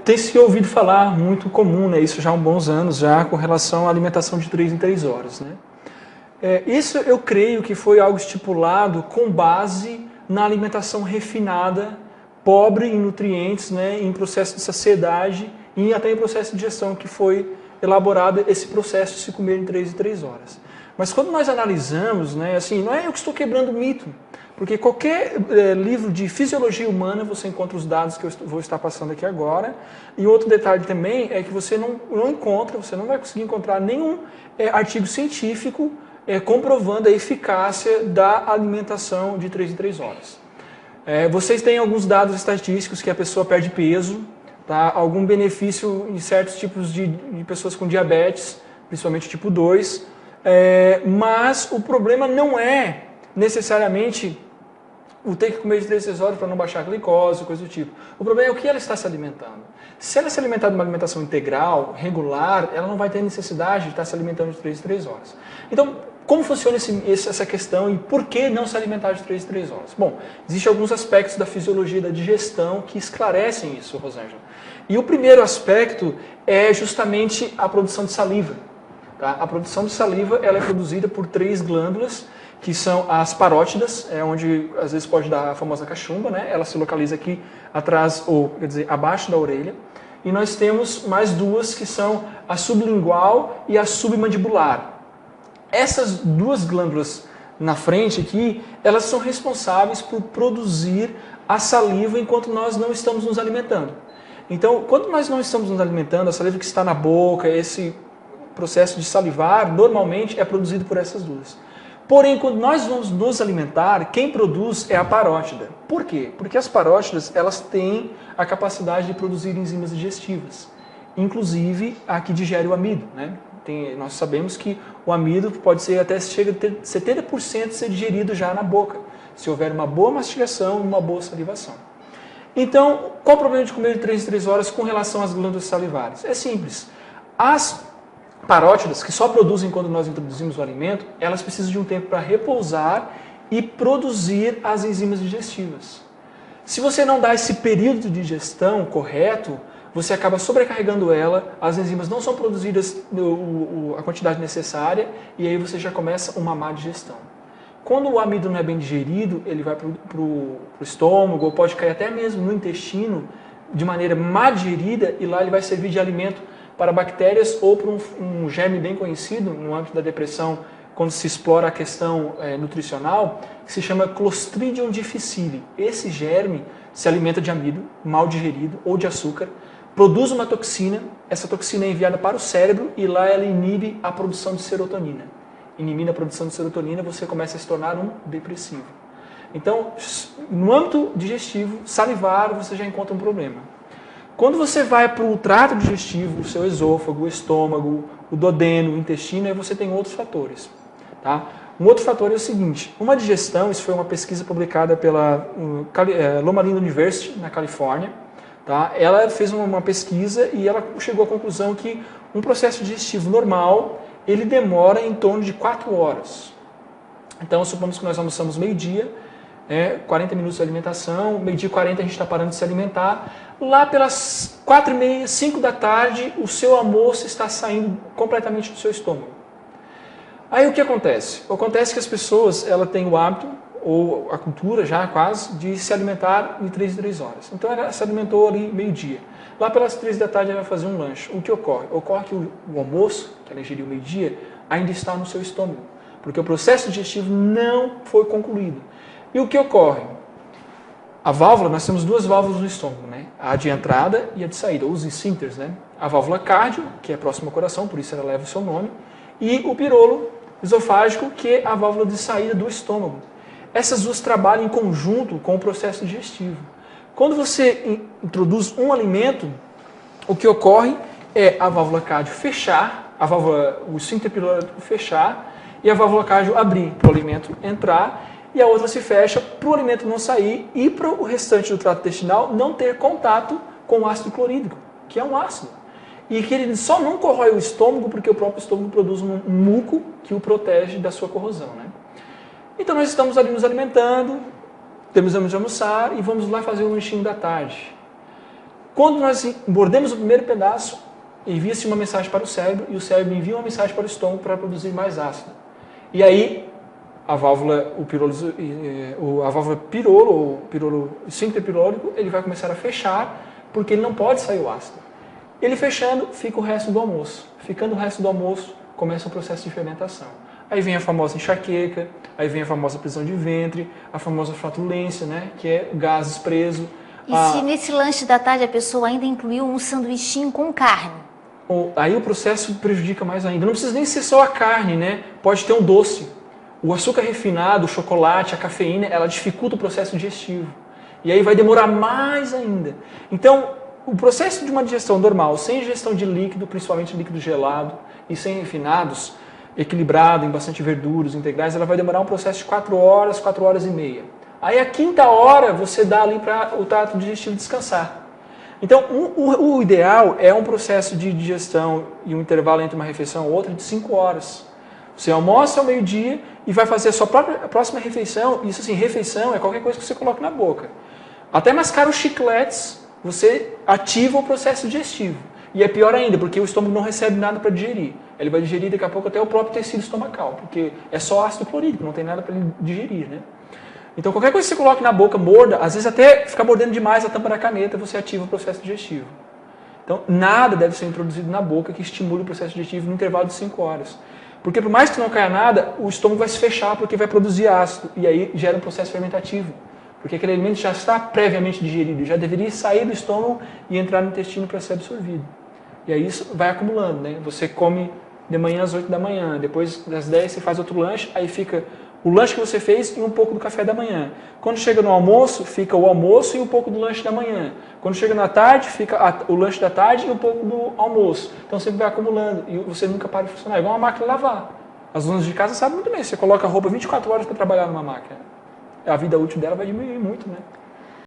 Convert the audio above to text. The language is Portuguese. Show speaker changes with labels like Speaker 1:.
Speaker 1: Tem se ouvido falar muito comum, né, isso já há uns bons anos, já com relação à alimentação de 3 em 3 horas. Né? Isso eu creio que foi algo estipulado com base na alimentação refinada, pobre em nutrientes, né, em processo de saciedade e até em processo de digestão, que foi elaborado esse processo de se comer em 3 em 3 horas. Mas quando nós analisamos, né, assim, não é eu que estou quebrando mito, porque qualquer livro de fisiologia humana você encontra os dados que eu vou estar passando aqui agora. E outro detalhe também é que você você não vai conseguir encontrar nenhum artigo científico comprovando a eficácia da alimentação de 3 em 3 horas. Vocês têm alguns dados estatísticos que a pessoa perde peso, tá? Algum benefício em certos tipos de pessoas com diabetes, principalmente tipo 2, mas o problema não é necessariamente o ter que comer de 3 em 3 horas para não baixar a glicose, coisa do tipo. O problema é o que ela está se alimentando. Se ela se alimentar de uma alimentação integral, regular, ela não vai ter necessidade de estar se alimentando de 3 em 3 horas. Então, como funciona essa questão e por que não se alimentar de 3 em 3 horas? Bom, existem alguns aspectos da fisiologia da digestão que esclarecem isso, Rosângela. E o primeiro aspecto é justamente a produção de saliva. Tá? A produção de saliva ela é produzida por 3 glândulas, que são as parótidas, onde às vezes pode dar a famosa cachumba, né? Ela se localiza aqui atrás, ou quer dizer, abaixo da orelha. E nós temos mais 2 que são a sublingual e a submandibular. Essas 2 glândulas na frente aqui, elas são responsáveis por produzir a saliva enquanto nós não estamos nos alimentando. Então, quando nós não estamos nos alimentando, a saliva que está na boca, esse processo de salivar, normalmente é produzido por essas 2. Porém, quando nós vamos nos alimentar, quem produz é a parótida. Por quê? Porque as parótidas elas têm a capacidade de produzir enzimas digestivas, inclusive a que digere o amido. Né? Nós sabemos que o amido pode ser até chega a ter 70% ser digerido já na boca, se houver uma boa mastigação e uma boa salivação. Então, qual o problema de comer de 3 em 3 horas com relação às glândulas salivares? É simples. As parótidas, que só produzem quando nós introduzimos o alimento, elas precisam de um tempo para repousar e produzir as enzimas digestivas. Se você não dá esse período de digestão correto, você acaba sobrecarregando ela, as enzimas não são produzidas a quantidade necessária e aí você já começa uma má digestão. Quando o amido não é bem digerido, ele vai para o estômago, ou pode cair até mesmo no intestino de maneira má digerida e lá ele vai servir de alimento para bactérias ou para um germe bem conhecido no âmbito da depressão, quando se explora a questão nutricional, que se chama Clostridium difficile. Esse germe se alimenta de amido, mal digerido, ou de açúcar, produz uma toxina, essa toxina é enviada para o cérebro e lá ela inibe a produção de serotonina. Inibindo a produção de serotonina, você começa a se tornar um depressivo. Então, no âmbito digestivo, salivar, você já encontra um problema. Quando você vai para o trato digestivo, o seu esôfago, o estômago, o duodeno, o intestino, aí você tem outros fatores. Tá? Um outro fator é o seguinte, uma digestão, isso foi uma pesquisa publicada pela Loma Linda University, na Califórnia. Tá? Ela fez uma pesquisa e ela chegou à conclusão que um processo digestivo normal, ele demora em torno de 4 horas. Então, supomos que nós almoçamos meio-dia, 40 minutos de alimentação, meio-dia e 40 a gente está parando de se alimentar. Lá pelas 4h30, 5 da tarde, o seu almoço está saindo completamente do seu estômago. Aí o que acontece? Acontece que as pessoas elas têm o hábito, ou a cultura já quase, de se alimentar em 3 em 3 horas. Então ela se alimentou ali meio-dia. Lá pelas 3 da tarde ela vai fazer um lanche. O que ocorre? Ocorre que o almoço, que ela ingeriu meio-dia, ainda está no seu estômago. Porque o processo digestivo não foi concluído. E o que ocorre? A válvula, nós temos 2 válvulas no estômago, né? A de entrada e a de saída, os esfíncteres, né? A válvula cardio, que é próxima ao coração, por isso ela leva o seu nome, e o pirolo esofágico, que é a válvula de saída do estômago. Essas 2 trabalham em conjunto com o processo digestivo. Quando você introduz um alimento, o que ocorre é a válvula cardio fechar, o esfíncter pilorático fechar e a válvula cardio abrir para o alimento entrar e a outra se fecha para o alimento não sair e para o restante do trato intestinal não ter contato com o ácido clorídrico, que é um ácido. E que ele só não corrói o estômago porque o próprio estômago produz um muco que o protege da sua corrosão. Né? Então nós estamos ali nos alimentando, terminamos de almoçar e vamos lá fazer o lanchinho da tarde. Quando nós mordemos o primeiro pedaço, envia-se uma mensagem para o cérebro e o cérebro envia uma mensagem para o estômago para produzir mais ácido. E aí a válvula, a válvula pirolo, ou esfíncter pirônico, ele vai começar a fechar porque ele não pode sair o ácido. Ele fechando, fica o resto do almoço. Ficando o resto do almoço, começa o processo de fermentação. Aí vem a famosa enxaqueca, aí vem a famosa prisão de ventre, a famosa flatulência, né, que é gases preso.
Speaker 2: E se nesse lanche da tarde a pessoa ainda incluiu um sanduichinho com carne?
Speaker 1: Aí o processo prejudica mais ainda. Não precisa nem ser só a carne, né? Pode ter um doce. O açúcar refinado, o chocolate, a cafeína, ela dificulta o processo digestivo. E aí vai demorar mais ainda. Então, o processo de uma digestão normal, sem ingestão de líquido, principalmente líquido gelado, e sem refinados, equilibrado, em bastante verduras integrais, ela vai demorar um processo de 4 horas e meia. Aí a quinta hora você dá ali para o trato digestivo descansar. Então, o ideal é um processo de digestão e um intervalo entre uma refeição e outra de 5 horas. Você almoça ao meio-dia e vai fazer a sua próxima refeição. Isso assim, refeição é qualquer coisa que você coloca na boca. Até mascar os chicletes, você ativa o processo digestivo. E é pior ainda, porque o estômago não recebe nada para digerir. Ele vai digerir daqui a pouco até o próprio tecido estomacal, porque é só ácido clorídrico, não tem nada para ele digerir, né? Então, qualquer coisa que você coloque na boca, morda, às vezes até ficar mordendo demais a tampa da caneta, você ativa o processo digestivo. Então, nada deve ser introduzido na boca que estimule o processo digestivo no intervalo de 5 horas. Porque por mais que não caia nada, o estômago vai se fechar porque vai produzir ácido, e aí gera um processo fermentativo. Porque aquele alimento já está previamente digerido, já deveria sair do estômago e entrar no intestino para ser absorvido. E aí isso vai acumulando, né? Você come de manhã às 8 da manhã, depois das 10 você faz outro lanche, aí fica o lanche que você fez e um pouco do café da manhã. Quando chega no almoço, fica o almoço e um pouco do lanche da manhã. Quando chega na tarde, fica o lanche da tarde e um pouco do almoço. Então sempre vai acumulando e você nunca para de funcionar. É igual uma máquina de lavar. As donas de casa sabem muito bem, você coloca a roupa 24 horas para trabalhar numa máquina. A vida útil dela vai diminuir muito, né?